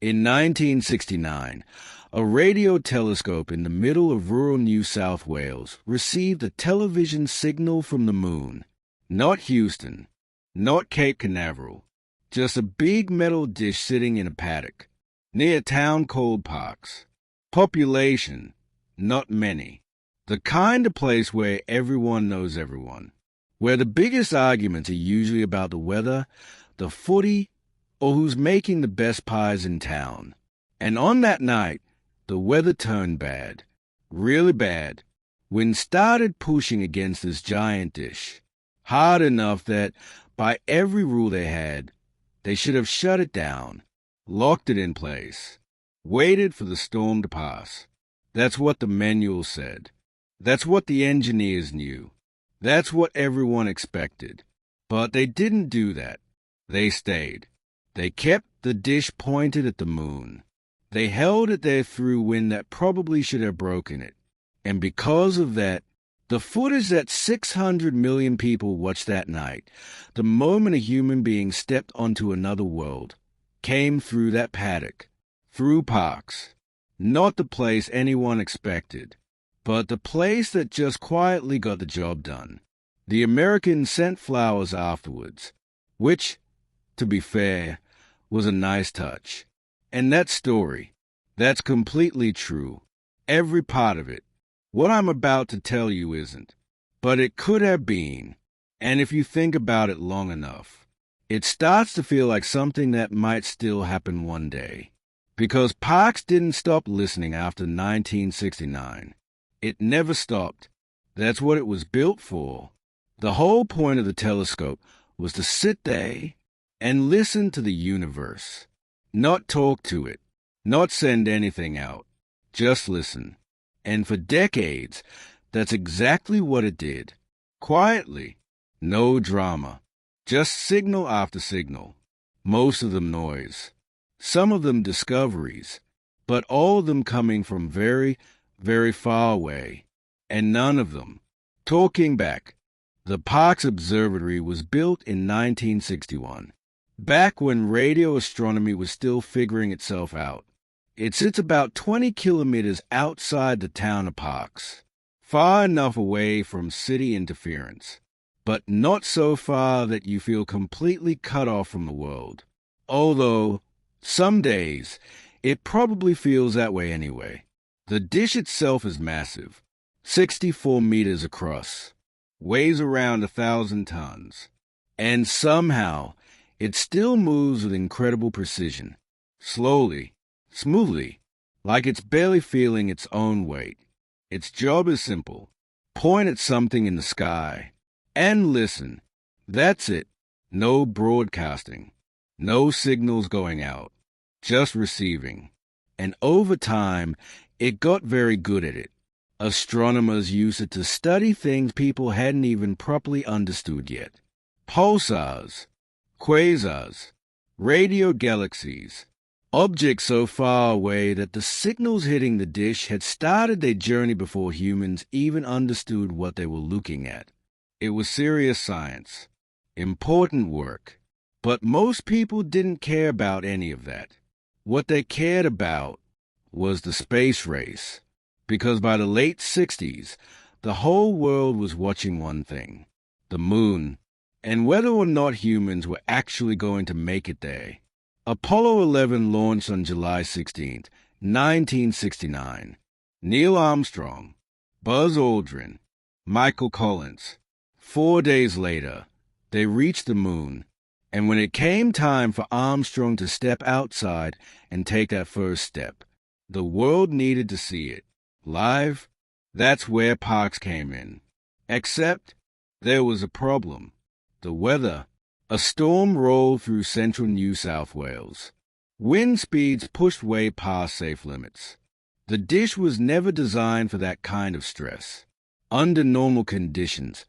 In 1969, a radio telescope in the middle of rural New South Wales received a television signal from the moon. Not Houston, not Cape Canaveral, just a big metal dish sitting in a paddock near a town called Parkes. Population, not many. The kind of place where everyone knows everyone, where the biggest arguments are usually about the weather, the footy, or who's making the best pies in town. And on that night, the weather turned bad, really bad. Wind started pushing against this giant dish, hard enough that, by every rule they had, they should have shut it down, locked it in place, waited for the storm to pass. That's what the manual said. That's what the engineers knew. That's what everyone expected. But they didn't do that. They stayed. They kept the dish pointed at the moon. They held it there through wind that probably should have broken it. And because of that, the footage that 600 million people watched that night, the moment a human being stepped onto another world, came through that paddock, through Parkes. Not the place anyone expected, but the place that just quietly got the job done. The Americans sent flowers afterwards, which, to be fair, was a nice touch. And that story, that's completely true. Every part of it. What I'm about to tell you isn't. But it could have been. And if you think about it long enough, it starts to feel like something that might still happen one day. Because Parkes didn't stop listening after 1969. It never stopped. That's what it was built for. The whole point of the telescope was to sit there and listen to the universe. Not talk to it, not send anything out, just listen. And for decades, that's exactly what it did. Quietly, no drama, just signal after signal, most of them noise, some of them discoveries, but all of them coming from very, very far away, and none of them talking back. The Parkes Observatory was built in 1961. Back when radio astronomy was still figuring itself out. It sits about 20 kilometers outside the town of Parkes, far enough away from city interference, but not so far that you feel completely cut off from the world. Although, some days, it probably feels that way anyway. The dish itself is massive, 64 meters across, weighs around 1,000 tons, and somehow, it still moves with incredible precision, slowly, smoothly, like it's barely feeling its own weight. Its job is simple. Point at something in the sky and listen. That's it. No broadcasting. No signals going out. Just receiving. And over time, it got very good at it. Astronomers used it to study things people hadn't even properly understood yet. Pulsars, quasars, radio galaxies, objects so far away that the signals hitting the dish had started their journey before humans even understood what they were looking at. It was serious science, important work, but most people didn't care about any of that. What they cared about was the space race, because by the late 60s, the whole world was watching one thing, the moon, and whether or not humans were actually going to make it there. Apollo 11 launched on July 16, 1969. Neil Armstrong, Buzz Aldrin, Michael Collins. 4 days later, they reached the moon, and when it came time for Armstrong to step outside and take that first step, the world needed to see it. Live, that's where Parkes came in. Except, there was a problem. The weather. A storm rolled through central New South Wales. Wind speeds pushed way past safe limits. The dish was never designed for that kind of stress. Under normal conditions,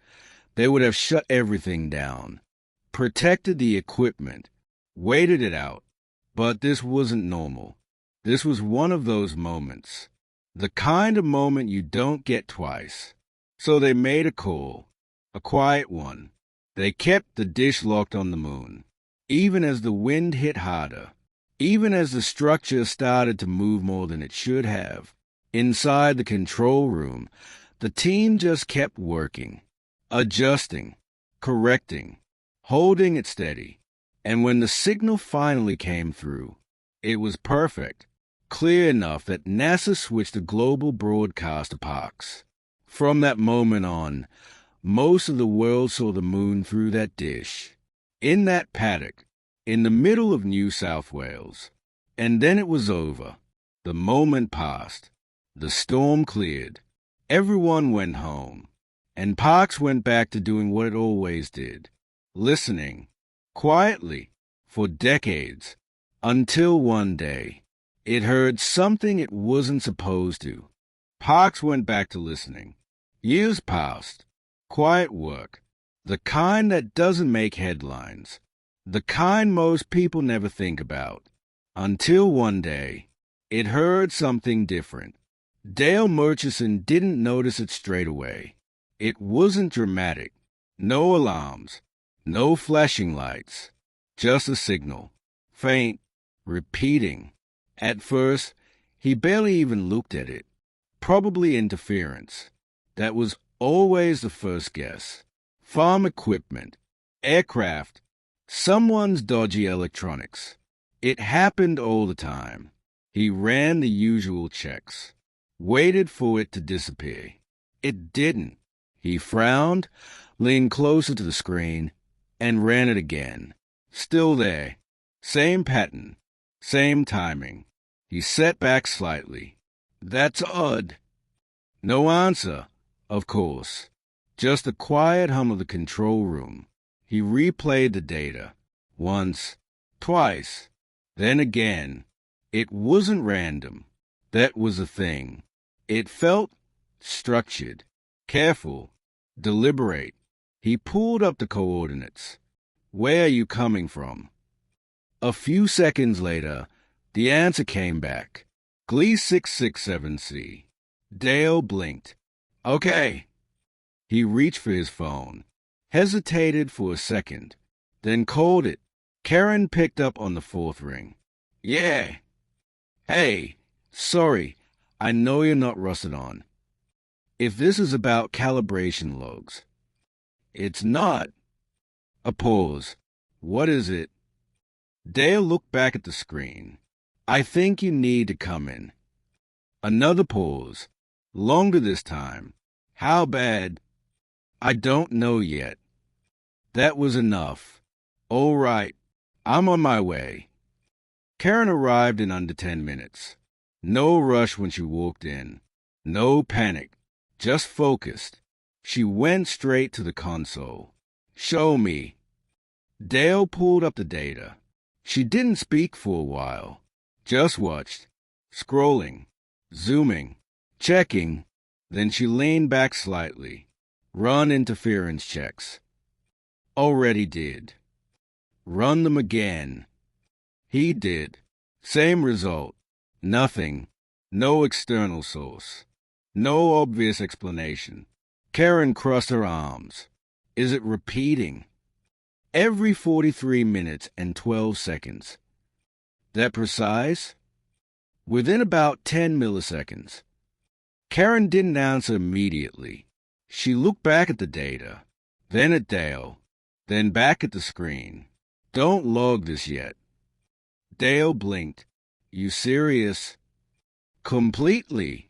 they would have shut everything down, protected the equipment, waited it out. But this wasn't normal. This was one of those moments. The kind of moment you don't get twice. So they made a call, a quiet one. They kept the dish locked on the moon, even as the wind hit harder. Even as the structure started to move more than it should have, inside the control room, the team just kept working, adjusting, correcting, holding it steady. And when the signal finally came through, it was perfect, clear enough that NASA switched the global broadcast to Parkes. From that moment on, most of the world saw the moon through that dish, in that paddock, in the middle of New South Wales. And then it was over. The moment passed. The storm cleared. Everyone went home. And Parkes went back to doing what it always did, listening, quietly, for decades, until one day, it heard something it wasn't supposed to. Parkes went back to listening. Years passed. Quiet work. The kind that doesn't make headlines. The kind most people never think about. Until one day, it heard something different. Dale Murchison didn't notice it straight away. It wasn't dramatic. No alarms. No flashing lights. Just a signal. Faint. Repeating. At first, he barely even looked at it. Probably interference. That was always the first guess. Farm equipment. Aircraft. Someone's dodgy electronics. It happened all the time. He ran the usual checks. Waited for it to disappear. It didn't. He frowned, leaned closer to the screen, and ran it again. Still there. Same pattern. Same timing. He sat back slightly. That's odd. No answer, of course. Just the quiet hum of the control room. He replayed the data. Once. Twice. Then again. It wasn't random. That was the thing. It felt structured, careful, deliberate. He pulled up the coordinates. Where are you coming from? A few seconds later, the answer came back. Gle 667C. Dale blinked. Okay. He reached for his phone, hesitated for a second, then called it. Karen picked up on the fourth ring. Yeah. Hey, sorry, I know you're not rusted on. If this is about calibration logs. It's not. A pause. What is it? Dale looked back at the screen. I think you need to come in. Another pause. Longer this time. How bad? I don't know yet. That was enough. All right. I'm on my way. Karen arrived in under 10 minutes. No rush when she walked in. No panic. Just focused. She went straight to the console. Show me. Dale pulled up the data. She didn't speak for a while. Just watched. Scrolling. Zooming. Checking. Then she leaned back slightly. Run interference checks. Already did. Run them again. He did. Same result. Nothing. No external source. No obvious explanation. Karen crossed her arms. Is it repeating? Every 43 minutes and 12 seconds. That precise? Within about 10 milliseconds. Karen didn't answer immediately. She looked back at the data, then at Dale, then back at the screen. Don't log this yet. Dale blinked. You serious? Completely.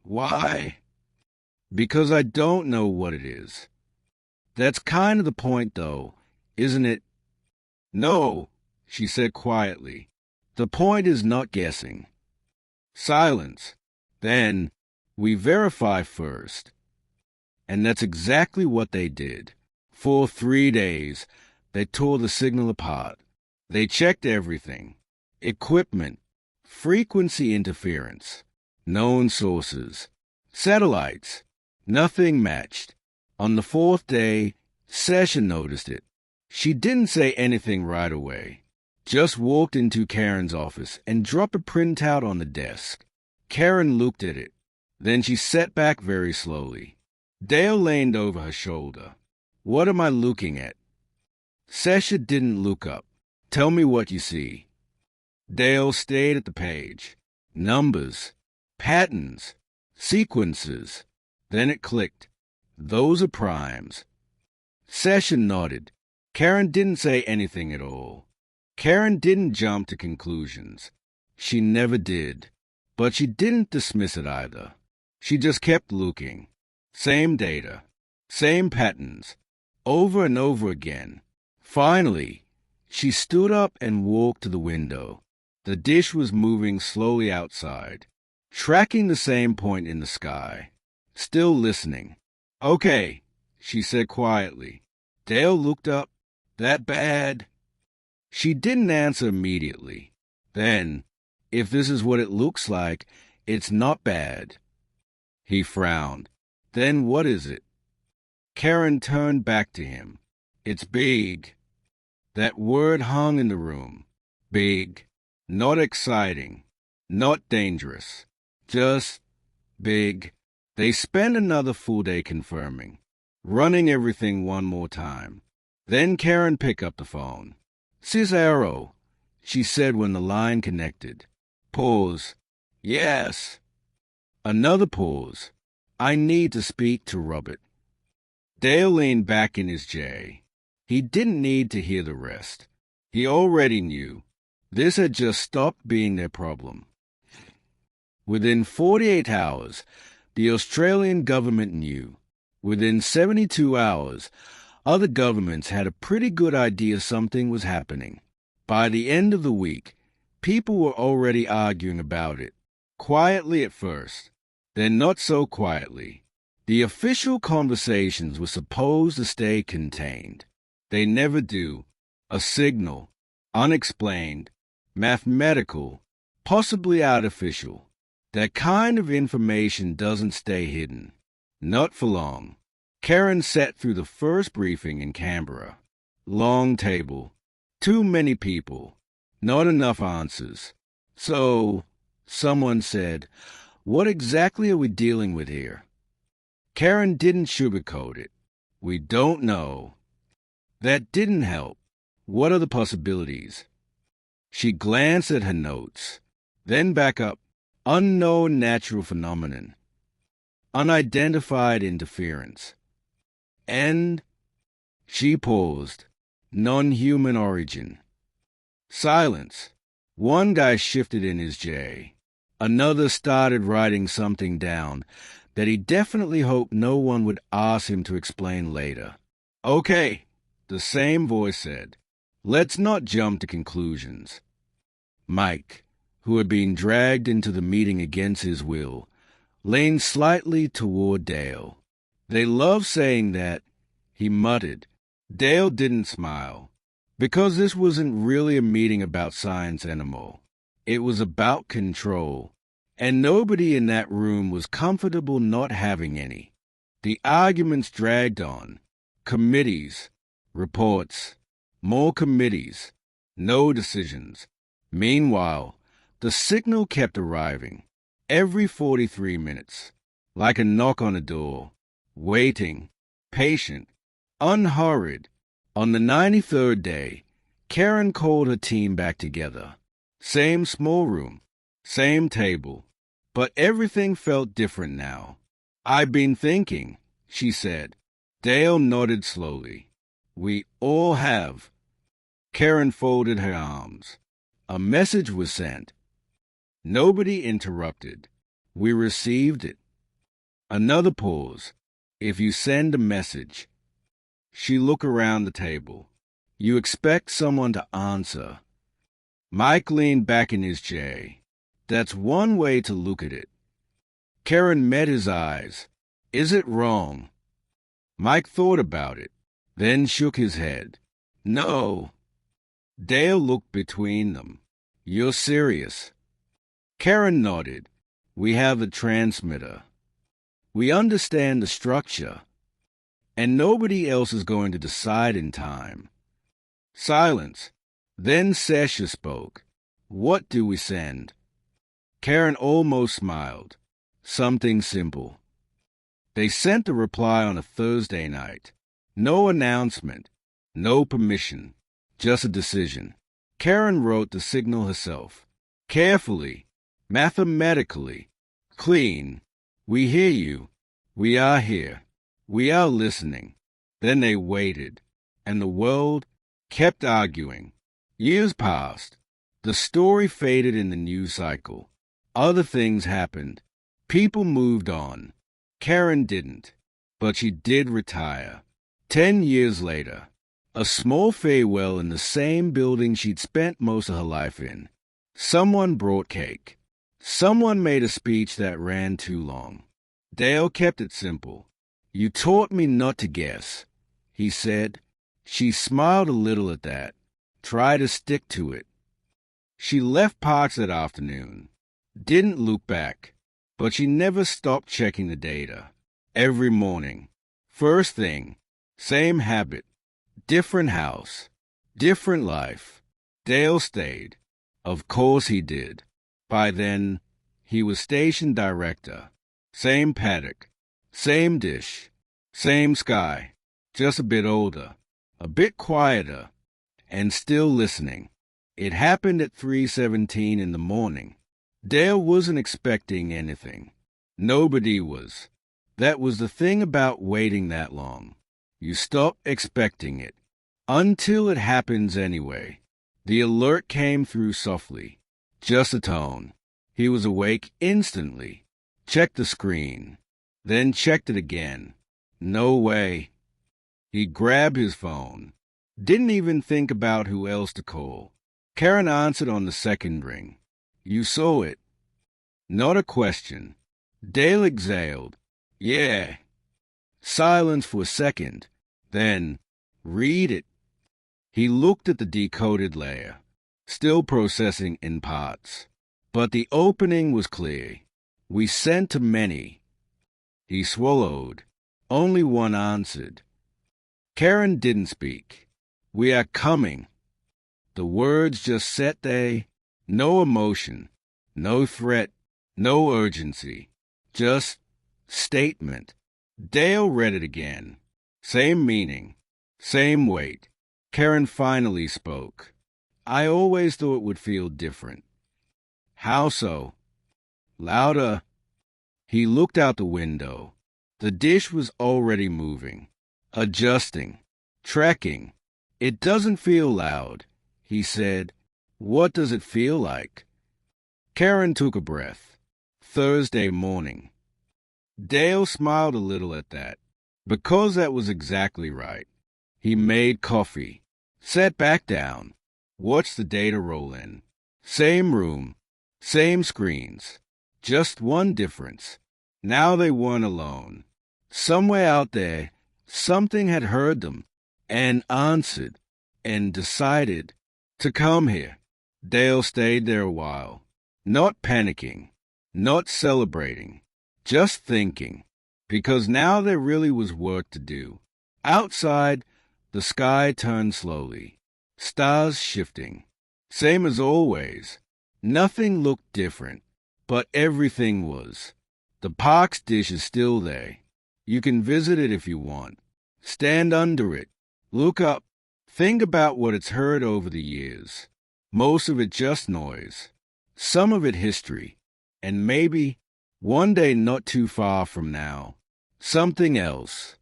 Why? Because I don't know what it is. That's kind of the point, though, isn't it? No, she said quietly. The point is not guessing. Silence. Then, we verify first. And that's exactly what they did. For 3 days, they tore the signal apart. They checked everything. Equipment, frequency interference, known sources, satellites. Nothing matched. On the 4th day, Sasha noticed it. She didn't say anything right away. Just walked into Karen's office and dropped a printout on the desk. Karen looked at it. Then she sat back very slowly. Dale leaned over her shoulder. What am I looking at? Sasha didn't look up. Tell me what you see. Dale stared at the page. Numbers, patterns, sequences. Then it clicked. Those are primes. Session nodded. Karen didn't say anything at all. Karen didn't jump to conclusions. She never did. But she didn't dismiss it either. She just kept looking. Same data. Same patterns. Over and over again. Finally, she stood up and walked to the window. The dish was moving slowly outside, tracking the same point in the sky. Still listening. "Okay," she said quietly. Dale looked up. "That bad?" She didn't answer immediately. Then, "If this is what it looks like, it's not bad." He frowned. "Then what is it?" Karen turned back to him. "It's big." That word hung in the room. Big. Not exciting. Not dangerous. Just big. They spent another full day confirming, running everything one more time. Then Karen picked up the phone. "Sis Arrow," she said when the line connected. Pause. "Yes." Another pause. "I need to speak to Robert." Dale leaned back in his J. He didn't need to hear the rest. He already knew. This had just stopped being their problem. Within 48 hours, the Australian government knew. Within 72 hours, other governments had a pretty good idea something was happening. By the end of the week, people were already arguing about it. Quietly at first, then not so quietly. The official conversations were supposed to stay contained. They never do. A signal, unexplained, mathematical, possibly artificial. That kind of information doesn't stay hidden. Not for long. Karen sat through the first briefing in Canberra. Long table. Too many people. Not enough answers. "So," someone said, "what exactly are we dealing with here?" Karen didn't sugarcoat it. "We don't know." That didn't help. What are the possibilities? She glanced at her notes, then back up. Unknown natural phenomenon. Unidentified interference. And she paused. Non-human origin. Silence. One guy shifted in his J. Another started writing something down that he definitely hoped no one would ask him to explain later. "Okay," the same voice said. "Let's not jump to conclusions." Mike, who had been dragged into the meeting against his will, leaned slightly toward Dale. "They love saying that," he muttered. Dale didn't smile, because this wasn't really a meeting about science anymore. It was about control, and nobody in that room was comfortable not having any. The arguments dragged on. Committees, reports, more committees, no decisions. Meanwhile, the signal kept arriving, every 43 minutes, like a knock on a door, waiting, patient, unhurried. On the 93rd day, Karen called her team back together. Same small room, same table, but everything felt different now. "I've been thinking," she said. Dale nodded slowly. "We all have." Karen folded her arms. A message was sent. Nobody interrupted. We received it. Another pause. "If you send a message." She looked around the table. "You expect someone to answer." Mike leaned back in his J. "That's one way to look at it." Karen met his eyes. "Is it wrong?" Mike thought about it, then shook his head. "No." Dale looked between them. "You're serious?" Karen nodded. "We have the transmitter. We understand the structure. And nobody else is going to decide in time." Silence. Then Sasha spoke. "What do we send?" Karen almost smiled. "Something simple." They sent the reply on a Thursday night. No announcement. No permission. Just a decision. Karen wrote the signal herself. Carefully, mathematically, clean. We hear you. We are here. We are listening. Then they waited, and the world kept arguing. Years passed. The story faded in the news cycle. Other things happened. People moved on. Karen didn't, but she did retire. 10 years later, a small farewell in the same building she'd spent most of her life in. Someone brought cake. Someone made a speech that ran too long. Dale kept it simple. You taught me not to guess, he said. She smiled a little at that. Try to stick to it. She left Parkes that afternoon. Didn't look back, but she never stopped checking the data. Every morning. First thing. Same habit. Different house. Different life. Dale stayed. Of course he did. By then, he was station director. Same paddock. Same dish. Same sky. Just a bit older. A bit quieter. And still listening. It happened at 3:17 in the morning. Dale wasn't expecting anything. Nobody was. That was the thing about waiting that long. You stop expecting it. Until it happens anyway. The alert came through softly. Just a tone. He was awake instantly. Checked the screen. Then checked it again. No way. He grabbed his phone. Didn't even think about who else to call. Karen answered on the second ring. You saw it. Not a question. Dale exhaled. Yeah. Silence for a second. Then, read it. He looked at the decoded layer, still processing in parts. But the opening was clear. We sent to many. He swallowed. Only one answered. Karen didn't speak. We are coming. The words just sat there. No emotion. No threat. No urgency. Just statement. Dale read it again. Same meaning. Same weight. Karen finally spoke. I always thought it would feel different. How so? Louder. He looked out the window. The dish was already moving. Adjusting. Trekking. It doesn't feel loud, he said. What does it feel like? Karen took a breath. Thursday morning. Dale smiled a little at that, because that was exactly right. He made coffee, sat back down, watched the data roll in. Same room, same screens, just one difference. Now they weren't alone. Somewhere out there, something had heard them and answered and decided to come here. Dale stayed there a while, not panicking, not celebrating, just thinking, because now there really was work to do. Outside, the sky turned slowly, stars shifting. Same as always. Nothing looked different, but everything was. The Parkes dish is still there. You can visit it if you want. Stand under it. Look up. Think about what it's heard over the years. Most of it just noise. Some of it history. And maybe, one day not too far from now, something else.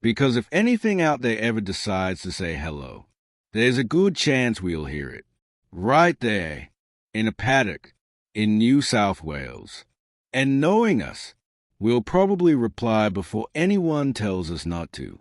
Because if anything out there ever decides to say hello, there's a good chance we'll hear it. Right there, in a paddock, in New South Wales. And knowing us, we'll probably reply before anyone tells us not to.